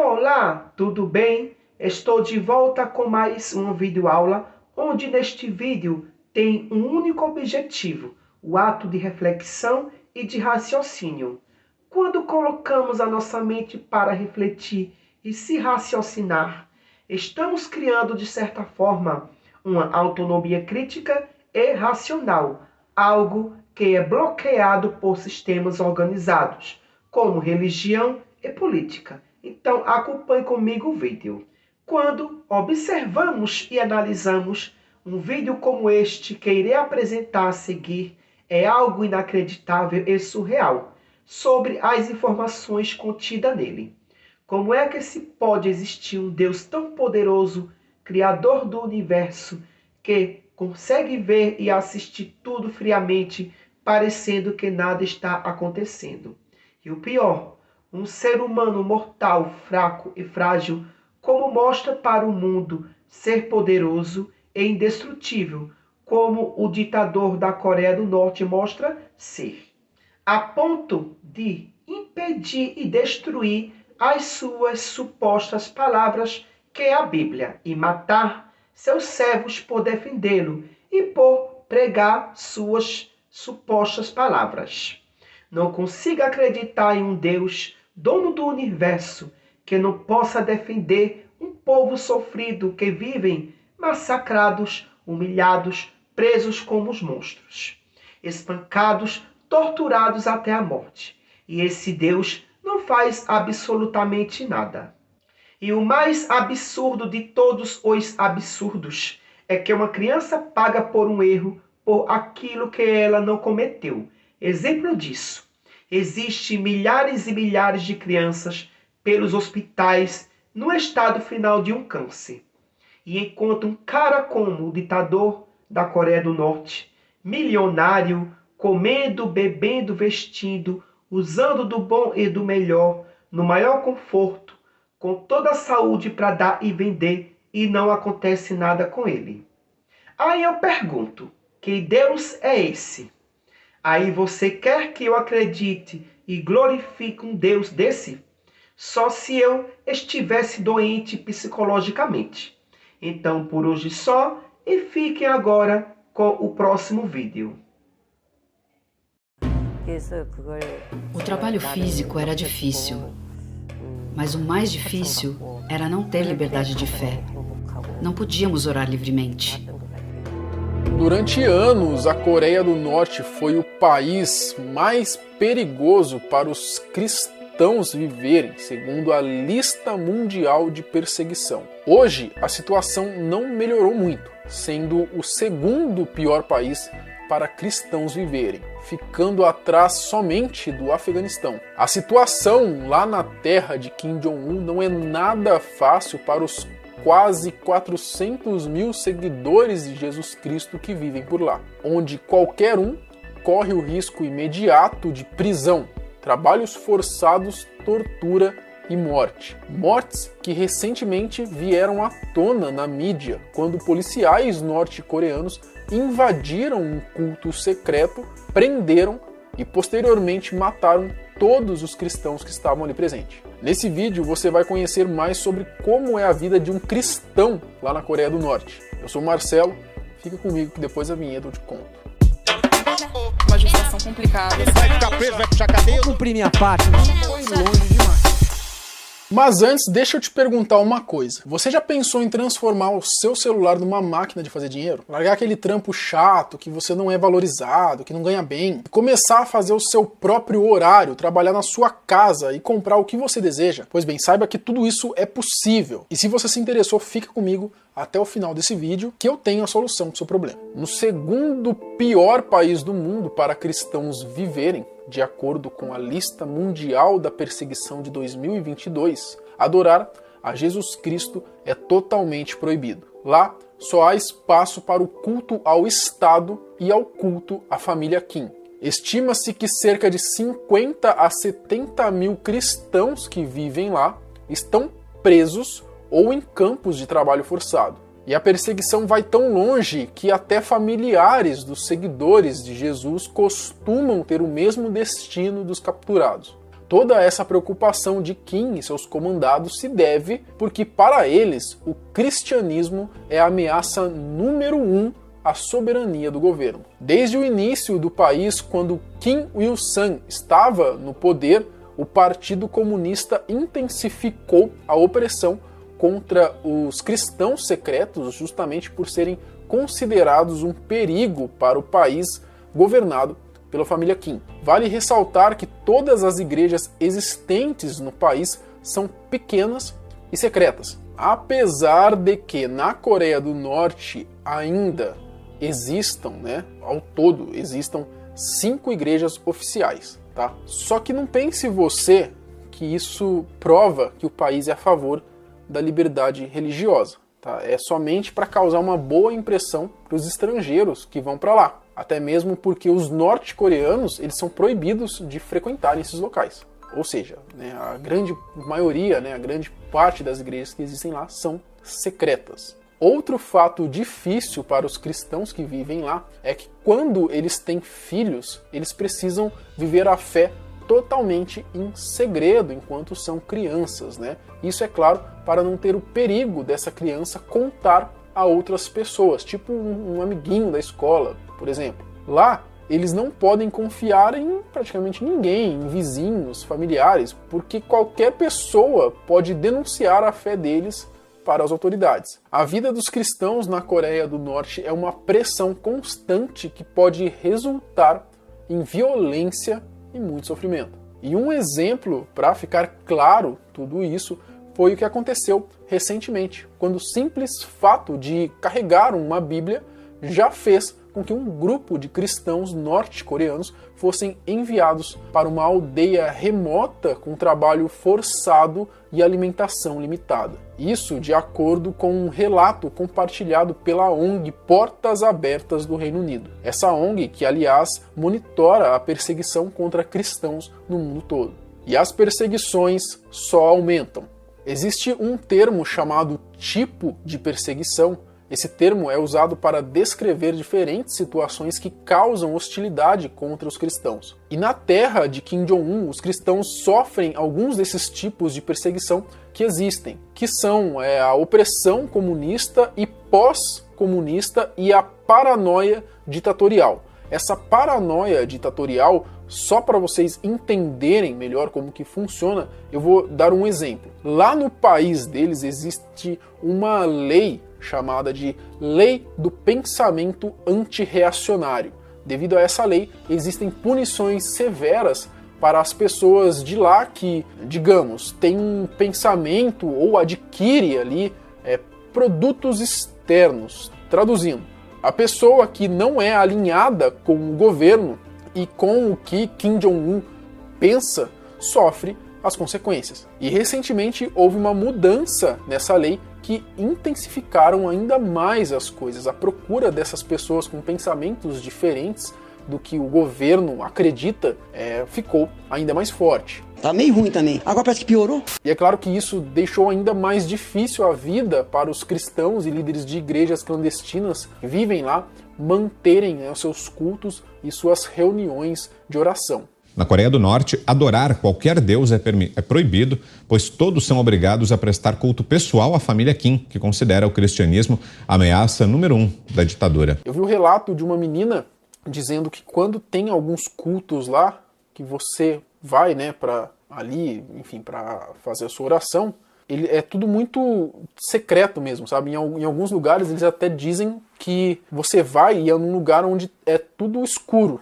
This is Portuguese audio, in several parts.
Olá, tudo bem? Estou de volta com mais uma videoaula, onde neste vídeo tem um único objetivo, o ato de reflexão e de raciocínio. Quando colocamos a nossa mente para refletir e se raciocinar, estamos criando, de certa forma, uma autonomia crítica e racional, algo que é bloqueado por sistemas organizados, como religião e política. Então, acompanhe comigo o vídeo. Quando observamos e analisamos um vídeo como este que irei apresentar a seguir, é algo inacreditável e surreal sobre as informações contidas nele. Como é que se pode existir um Deus tão poderoso, Criador do universo, que consegue ver e assistir tudo friamente, parecendo que nada está acontecendo? E o pior, um ser humano mortal, fraco e frágil, como mostra para o mundo ser poderoso e indestrutível, como o ditador da Coreia do Norte mostra ser, a ponto de impedir e destruir as suas supostas palavras, que é a Bíblia, e matar seus servos por defendê-lo e por pregar suas supostas palavras. Não consigo acreditar em um Deus, dono do universo, que não possa defender um povo sofrido que vivem massacrados, humilhados, presos como os monstros, espancados, torturados até a morte. E esse Deus não faz absolutamente nada. E o mais absurdo de todos os absurdos é que uma criança paga por um erro, por aquilo que ela não cometeu. Exemplo disso, existem milhares e milhares de crianças pelos hospitais no estado final de um câncer. E enquanto um cara como o ditador da Coreia do Norte, milionário, comendo, bebendo, vestindo, usando do bom e do melhor, no maior conforto, com toda a saúde para dar e vender, e não acontece nada com ele. Aí eu pergunto, que Deus é esse? Aí você quer que eu acredite e glorifique um Deus desse? Só se eu estivesse doente psicologicamente. Então por hoje só, e fiquem agora com o próximo vídeo. O trabalho físico era difícil, mas o mais difícil era não ter liberdade de fé. Não podíamos orar livremente. Durante anos, a Coreia do Norte foi o país mais perigoso para os cristãos viverem, segundo a lista mundial de perseguição. Hoje, a situação não melhorou muito, sendo o segundo pior país para cristãos viverem, ficando atrás somente do Afeganistão. A situação lá na terra de Kim Jong-un não é nada fácil para os quase 400 mil seguidores de Jesus Cristo que vivem por lá, onde qualquer um corre o risco imediato de prisão, trabalhos forçados, tortura e morte. Mortes que recentemente vieram à tona na mídia, quando policiais norte-coreanos invadiram um culto secreto, prenderam e posteriormente mataram todos os cristãos que estavam ali presentes. Nesse vídeo você vai conhecer mais sobre como é a vida de um cristão lá na Coreia do Norte. Eu sou o Marcelo, fica comigo que depois da vinheta eu te conto. Uma gestação complicada. Vai ficar preso, vai puxar cadeia. Vou cumprir minha parte. Foi longe demais. Mas antes, deixa eu te perguntar uma coisa. Você já pensou em transformar o seu celular numa máquina de fazer dinheiro? Largar aquele trampo chato, que você não é valorizado, que não ganha bem, e começar a fazer o seu próprio horário, trabalhar na sua casa e comprar o que você deseja? Pois bem, saiba que tudo isso é possível. E se você se interessou, fica comigo até o final desse vídeo, que eu tenho a solução para o seu problema. No segundo pior país do mundo para cristãos viverem, de acordo com a lista mundial da perseguição de 2022, adorar a Jesus Cristo é totalmente proibido. Lá só há espaço para o culto ao Estado e ao culto à família Kim. Estima-se que cerca de 50 a 70 mil cristãos que vivem lá estão presos ou em campos de trabalho forçado. E a perseguição vai tão longe que até familiares dos seguidores de Jesus costumam ter o mesmo destino dos capturados. Toda essa preocupação de Kim e seus comandados se deve porque, para eles, o cristianismo é a ameaça número 1 à soberania do governo. Desde o início do país, quando Kim Il-sung estava no poder, o Partido Comunista intensificou a opressão contra os cristãos secretos, justamente por serem considerados um perigo para o país governado pela família Kim. Vale ressaltar que todas as igrejas existentes no país são pequenas e secretas. Apesar de que na Coreia do Norte ainda existam, ao todo existam 5 igrejas oficiais, tá? Só que não pense você que isso prova que o país é a favor da liberdade religiosa, tá? É somente para causar uma boa impressão para os estrangeiros que vão para lá. Até mesmo porque os norte-coreanos eles são proibidos de frequentar esses locais. Ou seja, a grande maioria, a grande parte das igrejas que existem lá são secretas. Outro fato difícil para os cristãos que vivem lá é que quando eles têm filhos, eles precisam viver a fé totalmente em segredo enquanto são crianças, Isso é claro para não ter o perigo dessa criança contar a outras pessoas, tipo um amiguinho da escola, por exemplo. Lá, eles não podem confiar em praticamente ninguém, em vizinhos, familiares, porque qualquer pessoa pode denunciar a fé deles para as autoridades. A vida dos cristãos na Coreia do Norte é uma pressão constante que pode resultar em violência e muito sofrimento. E um exemplo para ficar claro tudo isso foi o que aconteceu recentemente, quando o simples fato de carregar uma Bíblia já fez com que um grupo de cristãos norte-coreanos fossem enviados para uma aldeia remota com trabalho forçado e alimentação limitada. Isso de acordo com um relato compartilhado pela ONG Portas Abertas do Reino Unido. Essa ONG que, aliás, monitora a perseguição contra cristãos no mundo todo. E as perseguições só aumentam. Existe um termo chamado tipo de perseguição. Esse termo é usado para descrever diferentes situações que causam hostilidade contra os cristãos. E na terra de Kim Jong-un, os cristãos sofrem alguns desses tipos de perseguição que existem, que são a opressão comunista e pós-comunista e a paranoia ditatorial. Essa paranoia ditatorial, só para vocês entenderem melhor como que funciona, eu vou dar um exemplo. Lá no país deles existe uma lei chamada de Lei do Pensamento Antirreacionário. Devido a essa lei, existem punições severas para as pessoas de lá que, digamos, têm um pensamento ou adquire ali produtos externos. Traduzindo, a pessoa que não é alinhada com o governo e com o que Kim Jong-un pensa, sofre as consequências. E recentemente houve uma mudança nessa lei que intensificaram ainda mais as coisas. A procura dessas pessoas com pensamentos diferentes do que o governo acredita ficou ainda mais forte. Tá meio ruim também. Agora parece que piorou. E é claro que isso deixou ainda mais difícil a vida para os cristãos e líderes de igrejas clandestinas que vivem lá manterem os seus cultos e suas reuniões de oração. Na Coreia do Norte, adorar qualquer deus é proibido, pois todos são obrigados a prestar culto pessoal à família Kim, que considera o cristianismo a ameaça número 1 da ditadura. Eu vi um relato de uma menina dizendo que quando tem alguns cultos lá, que você vai, para ali, enfim, para fazer a sua oração, é tudo muito secreto mesmo, sabe? Em alguns lugares eles até dizem que você vai e é num lugar onde é tudo escuro.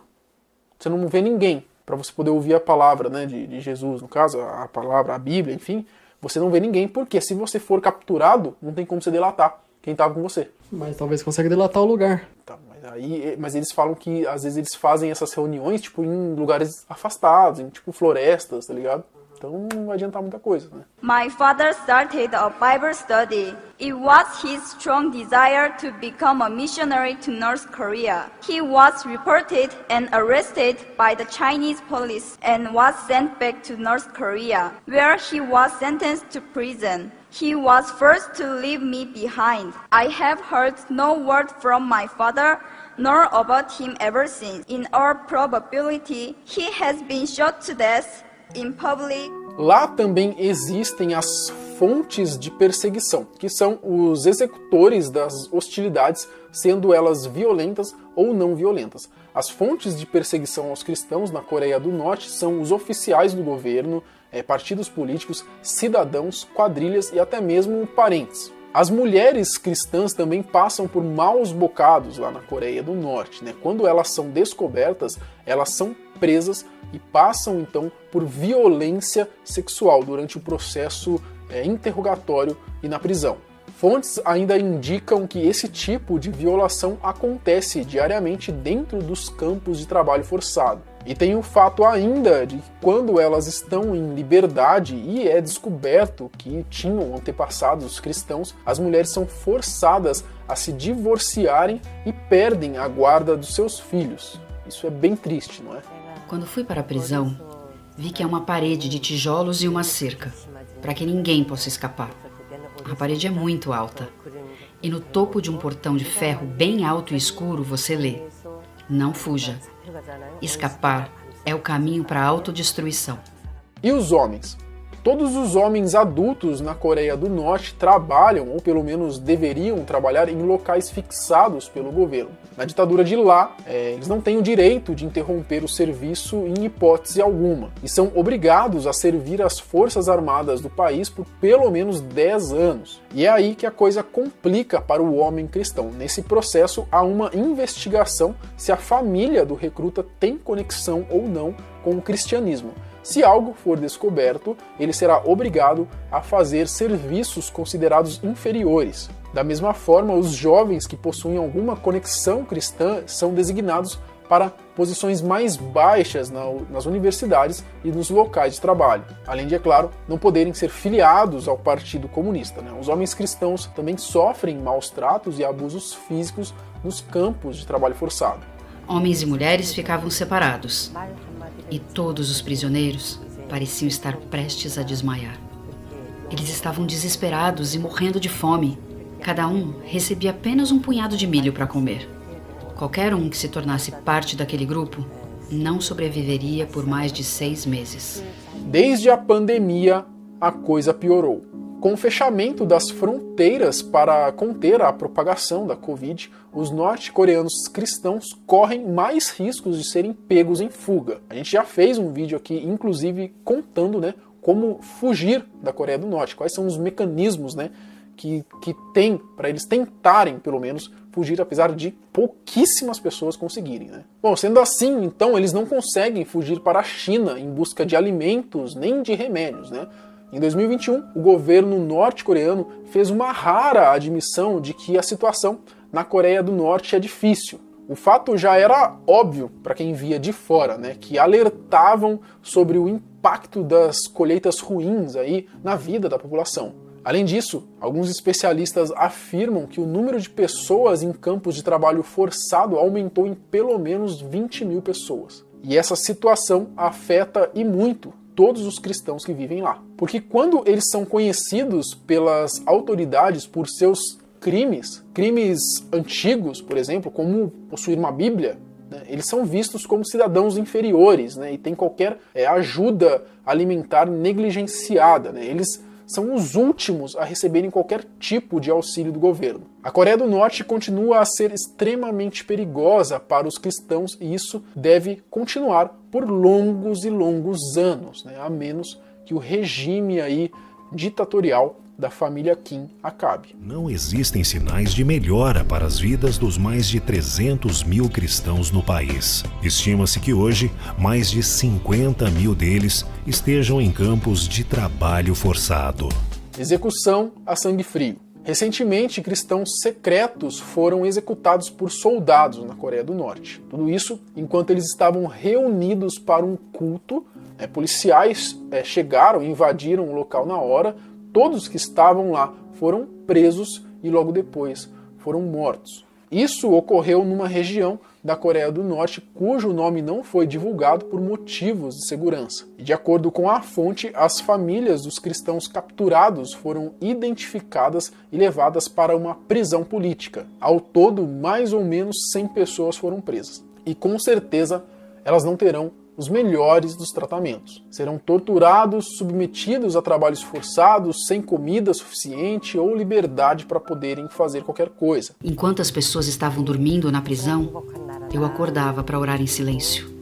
Você não vê ninguém. Para você poder ouvir a palavra de Jesus, no caso, a palavra, a Bíblia, enfim, você não vê ninguém, porque se você for capturado, não tem como você delatar quem estava com você. Mas talvez consiga delatar o lugar. Tá, mas eles falam que às vezes eles fazem essas reuniões em lugares afastados, em florestas, tá ligado? Então não vai adiantar muita coisa, My father started a Bible study. It was his strong desire to become a missionary to North Korea. He was reported and arrested by the Chinese police and was sent back to North Korea, where he was sentenced to prison. He was forced to leave me behind. I have heard no word from my father nor about him ever since. In all probability, he has been shot to death in public. Lá também existem as fontes de perseguição, que são os executores das hostilidades, sendo elas violentas ou não violentas. As fontes de perseguição aos cristãos na Coreia do Norte são os oficiais do governo, partidos políticos, cidadãos, quadrilhas e até mesmo parentes. As mulheres cristãs também passam por maus bocados lá na Coreia do Norte, né? Quando elas são descobertas, elas são presas e passam então por violência sexual durante o processo interrogatório e na prisão. Fontes ainda indicam que esse tipo de violação acontece diariamente dentro dos campos de trabalho forçado. E tem o fato ainda de que quando elas estão em liberdade e é descoberto que tinham antepassados cristãos, as mulheres são forçadas a se divorciarem e perdem a guarda dos seus filhos. Isso é bem triste, não é? Quando fui para a prisão, vi que é uma parede de tijolos e uma cerca, para que ninguém possa escapar. A parede é muito alta, e no topo de um portão de ferro bem alto e escuro você lê: não fuja. Escapar é o caminho para a autodestruição. E os homens? Todos os homens adultos na Coreia do Norte trabalham, ou pelo menos deveriam trabalhar, em locais fixados pelo governo. Na ditadura de lá, eles não têm o direito de interromper o serviço em hipótese alguma, e são obrigados a servir as forças armadas do país por pelo menos 10 anos. E é aí que a coisa complica para o homem cristão. Nesse processo, há uma investigação se a família do recruta tem conexão ou não com o cristianismo. Se algo for descoberto, ele será obrigado a fazer serviços considerados inferiores. Da mesma forma, os jovens que possuem alguma conexão cristã são designados para posições mais baixas nas universidades e nos locais de trabalho, além de, é claro, não poderem ser filiados ao Partido Comunista, né? Os homens cristãos também sofrem maus tratos e abusos físicos nos campos de trabalho forçado. Homens e mulheres ficavam separados, e todos os prisioneiros pareciam estar prestes a desmaiar. Eles estavam desesperados e morrendo de fome. Cada um recebia apenas um punhado de milho para comer. Qualquer um que se tornasse parte daquele grupo não sobreviveria por mais de 6 meses. Desde a pandemia, a coisa piorou. Com o fechamento das fronteiras para conter a propagação da Covid, os norte-coreanos cristãos correm mais riscos de serem pegos em fuga. A gente já fez um vídeo aqui, inclusive, contando, né, como fugir da Coreia do Norte, quais são os mecanismos, né, que tem para eles tentarem, pelo menos, fugir, apesar de pouquíssimas pessoas conseguirem, né? Bom, sendo assim, então, eles não conseguem fugir para a China em busca de alimentos nem de remédios, né? Em 2021, o governo norte-coreano fez uma rara admissão de que a situação na Coreia do Norte é difícil. O fato já era óbvio para quem via de fora, né, que alertavam sobre o impacto das colheitas ruins aí na vida da população. Além disso, alguns especialistas afirmam que o número de pessoas em campos de trabalho forçado aumentou em pelo menos 20 mil pessoas. E essa situação afeta e muito todos os cristãos que vivem lá. Porque quando eles são conhecidos pelas autoridades por seus crimes antigos, por exemplo, como possuir uma Bíblia, né, eles são vistos como cidadãos inferiores, né, e tem qualquer ajuda alimentar negligenciada. Né, eles são os últimos a receberem qualquer tipo de auxílio do governo. A Coreia do Norte continua a ser extremamente perigosa para os cristãos e isso deve continuar por longos e longos anos, né? A menos que o regime aí ditatorial da família Kim acabe. Não existem sinais de melhora para as vidas dos mais de 300 mil cristãos no país. Estima-se que hoje, mais de 50 mil deles estejam em campos de trabalho forçado. Execução a sangue frio. Recentemente, cristãos secretos foram executados por soldados na Coreia do Norte. Tudo isso enquanto eles estavam reunidos para um culto. Policiais chegaram e invadiram o local na hora. Todos que estavam lá foram presos e logo depois foram mortos. Isso ocorreu numa região da Coreia do Norte cujo nome não foi divulgado por motivos de segurança. E de acordo com a fonte, as famílias dos cristãos capturados foram identificadas e levadas para uma prisão política. Ao todo, mais ou menos 100 pessoas foram presas. E com certeza elas não terão os melhores dos tratamentos. Serão torturados, submetidos a trabalhos forçados, sem comida suficiente ou liberdade para poderem fazer qualquer coisa. Enquanto as pessoas estavam dormindo na prisão, eu acordava para orar em silêncio.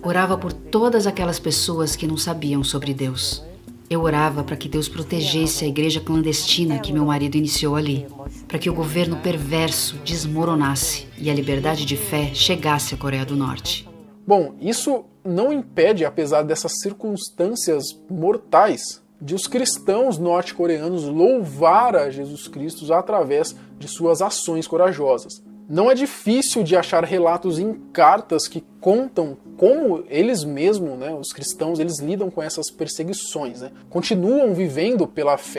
Orava por todas aquelas pessoas que não sabiam sobre Deus. Eu orava para que Deus protegesse a igreja clandestina que meu marido iniciou ali, para que o governo perverso desmoronasse e a liberdade de fé chegasse à Coreia do Norte. Bom, isso não impede, apesar dessas circunstâncias mortais, de os cristãos norte-coreanos louvar a Jesus Cristo através de suas ações corajosas. Não é difícil de achar relatos em cartas que contam como eles mesmos, os cristãos, eles lidam com essas perseguições, continuam vivendo pela fé